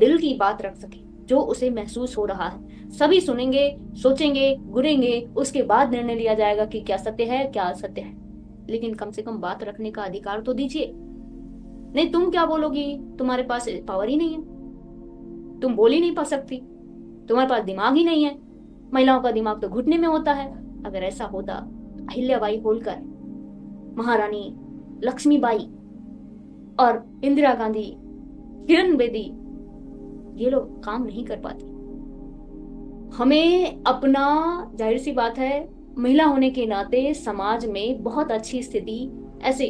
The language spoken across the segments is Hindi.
दिल की बात रख सके, जो उसे महसूस हो रहा है। सभी सुनेंगे, सोचेंगे, गुनेंगे, उसके बाद निर्णय लिया जाएगा कि क्या सत्य है, क्या असत्य है। लेकिन कम से कम बात रखने का अधिकार तो दीजिए। नहीं, तुम क्या बोलोगी, तुम्हारे पास पावर ही नहीं है, तुम बोल ही नहीं पा सकती, तुम्हारे पास दिमाग ही नहीं है। महिलाओं का दिमाग तो घुटने में होता है। अगर ऐसा होता तो अहिल्याबाई होलकर, महारानी लक्ष्मीबाई और इंदिरा गांधी, किरण बेदी, ये लोग काम नहीं कर पाते। हमें अपना, जाहिर सी बात है, महिला होने के नाते समाज में बहुत अच्छी स्थिति, ऐसे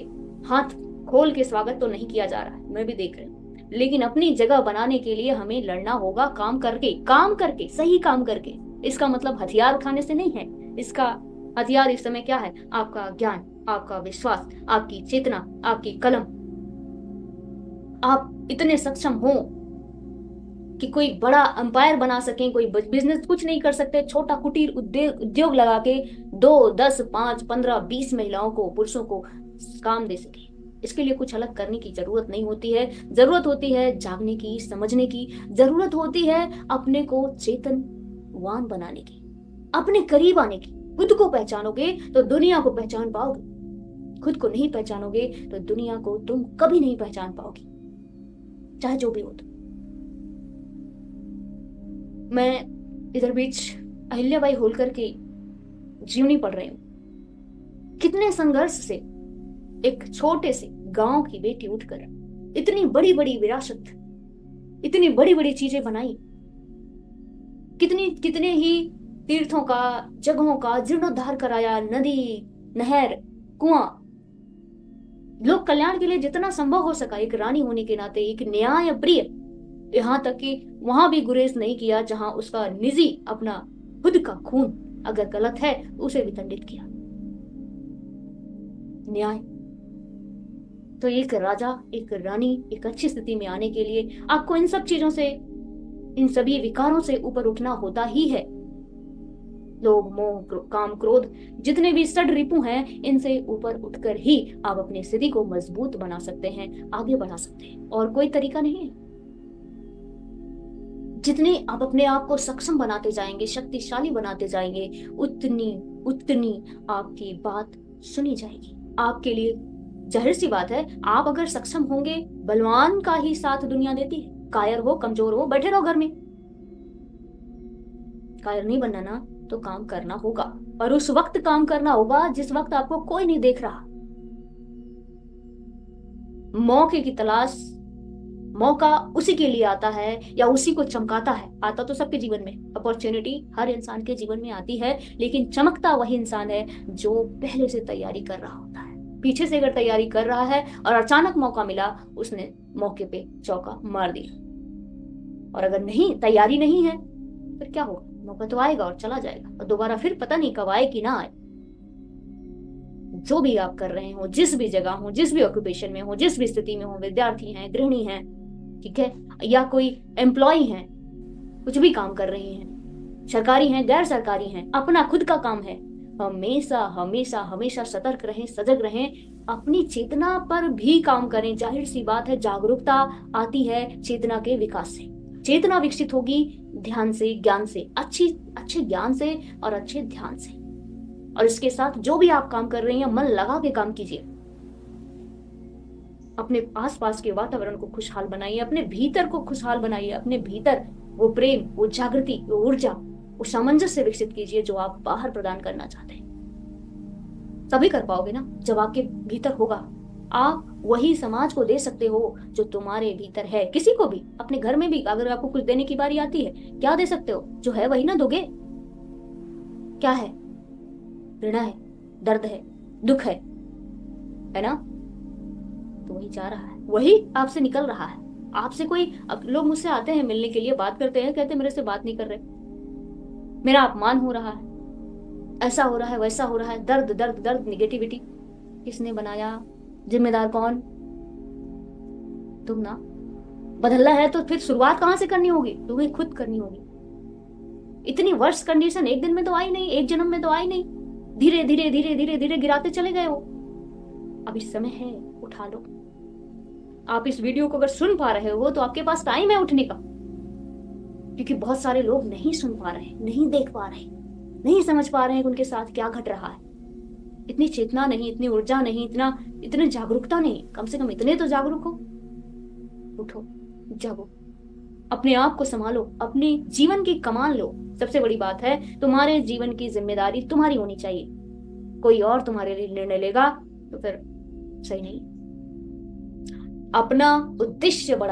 हाथ खोल के स्वागत तो नहीं किया जा रहा है, मैं भी देख रही हूँ। लेकिन अपनी जगह बनाने के लिए हमें लड़ना होगा, काम करके, काम करके, सही काम करके। इसका मतलब हथियार उठाने से नहीं है। इसका हथियार इस समय क्या है? आपका ज्ञान, आपका विश्वास, आपकी चेतना, आपकी कलम। आप इतने सक्षम हो कि कोई बड़ा अंपायर बना सकें, कोई बिजनेस कुछ नहीं कर सकते, छोटा कुटीर उद्योग उद्योग लगा के 2, 10, 5, 15, 20 महिलाओं को, पुरुषों को काम दे सके। इसके लिए कुछ अलग करने की जरूरत नहीं होती है। जरूरत होती है जागने की, समझने की। जरूरत होती है अपने को चेतनवान बनाने की, अपने करीब आने की। खुद को पहचानोगे तो दुनिया को पहचान पाओगे। खुद को नहीं पहचानोगे तो दुनिया को तुम कभी नहीं पहचान पाओगे, चाहे जो भी हो। तो मैं इधर बीच अहिल्याबाई होलकर की जीवनी पढ़ रही हूँ। कितने संघर्ष से एक छोटे से गांव की बेटी उठकर इतनी बड़ी बड़ी विरासत, इतनी बड़ी बड़ी चीजें बनाई। कितनी कितने ही तीर्थों का, जगहों का जीर्णोद्धार कराया, नदी, नहर, कुआं। लोक कल्याण के लिए जितना संभव हो सका एक रानी होने के नाते, एक न्याय प्रिय। यहाँ तक कि वहां भी गुरेज नहीं किया जहां उसका निजी, अपना खुद का खून अगर गलत है तो उसे भी दंडित किया। न्याय। तो एक राजा, एक रानी एक अच्छी स्थिति में आने के लिए आपको इन सब चीजों से, इन सभी विकारों से ऊपर उठना होता ही है। लोभ, मोह, काम, क्रोध, जितने भी षड रिपु हैं, इनसे ऊपर उठकर ही आप अपनी स्थिति को मजबूत बना सकते हैं, आगे बढ़ा सकते हैं। और कोई तरीका नहीं है। जितने आप अपने आप को सक्षम बनाते जाएंगे, शक्तिशाली बनाते जाएंगे, उतनी उतनी आपकी बात सुनी जाएगी आपके लिए। जाहिर सी बात है, आप अगर सक्षम होंगे, बलवान का ही साथ दुनिया देती है। कायर हो, कमजोर हो, बैठे रहो घर में। कायर नहीं बनना ना, तो काम करना होगा। और उस वक्त काम करना होगा जिस वक्त आपको कोई नहीं देख रहा। मौके की तलाश, मौका उसी के लिए आता है या उसी को चमकाता है। आता तो सबके जीवन में, अपॉर्चुनिटी हर इंसान के जीवन में आती है, लेकिन चमकता वही इंसान है जो पहले से तैयारी कर रहा होता है। पीछे से अगर तैयारी कर रहा है और अचानक मौका मिला, उसने मौके पे चौका मार दिया। और अगर नहीं, तैयारी नहीं है, फिर क्या होगा? मौका तो आएगा और चला जाएगा, और दोबारा फिर पता नहीं कब आए कि ना आए। जो भी आप कर रहे हो, जिस भी जगह हो, जिस भी ऑक्यूपेशन में हो, जिस भी स्थिति में हो, विद्यार्थी हैं, गृहिणी हैं, ठीक है, या कोई एम्प्लॉय हैं, कुछ भी काम कर रही हैं, सरकारी हैं, गैर सरकारी हैं, अपना खुद का काम है, हमेशा हमेशा हमेशा सतर्क रहें, सजग रहें। अपनी चेतना पर भी काम करें। जाहिर सी बात है, जागरूकता आती है चेतना के विकास से। चेतना विकसित होगी ध्यान से, ज्ञान से, अच्छे ज्ञान से और अच्छे ध्यान से। और इसके साथ जो भी आप काम कर रही हैं, मन लगा के काम कीजिए। अपने आसपास के वातावरण को खुशहाल बनाइए, अपने भीतर को खुशहाल बनाइए। अपने भीतर वो प्रेम, वो जागृति, वो ऊर्जा, वो सामंजस्य विकसित कीजिए जो आप बाहर प्रदान करना चाहते हैं। तभी कर पाओगे ना जब आपके भीतर होगा। आप वही समाज को दे सकते हो जो तुम्हारे भीतर है। किसी को भी, अपने घर में भी अगर आपको कुछ देने की बारी आती है, क्या दे सकते हो? जो है वही ना दोगे। क्या है? घृणा है, दर्द है, दुख है ना? तो वही जा रहा है, वही आपसे निकल रहा है। आपसे कोई, अब लोग मुझसे आते हैं मिलने के लिए, बात करते हैं, कहते हैं मेरे से बात नहीं कर रहे, मेरा अपमान हो रहा है, ऐसा हो रहा है, वैसा हो रहा है, दर्द दर्द दर्द, निगेटिविटी। किसने बनाया? जिम्मेदार कौन? तुम ना। बदलना है तो फिर शुरुआत कहां से करनी होगी? तुम्हें खुद करनी होगी। इतनी वर्ष कंडीशन एक दिन में तो आई नहीं, एक जन्म में तो आई नहीं। धीरे धीरे धीरे धीरे धीरे गिराते चले गए हो। अभी समय है, उठा लो। आप इस वीडियो को अगर सुन पा रहे हो तो आपके पास टाइम है उठने का। क्योंकि बहुत सारे लोग नहीं सुन पा रहे, नहीं देख पा रहे, नहीं समझ पा रहे हैं कि उनके साथ क्या घट रहा है। इतनी चेतना नहीं, इतनी ऊर्जा नहीं, इतने जागरूकता नहीं। कम से कम इतने तो जागरूक हो। उठो, जागो, अपने आप को संभालो, अपने जीवन की कमान लो। सबसे बड़ी बात है, तुम्हारे जीवन की जिम्मेदारी तुम्हारी होनी चाहिए। कोई और तुम्हारे लिए निर्णय लेगा तो फिर सही नहीं। अपना उद्देश्य बड़ा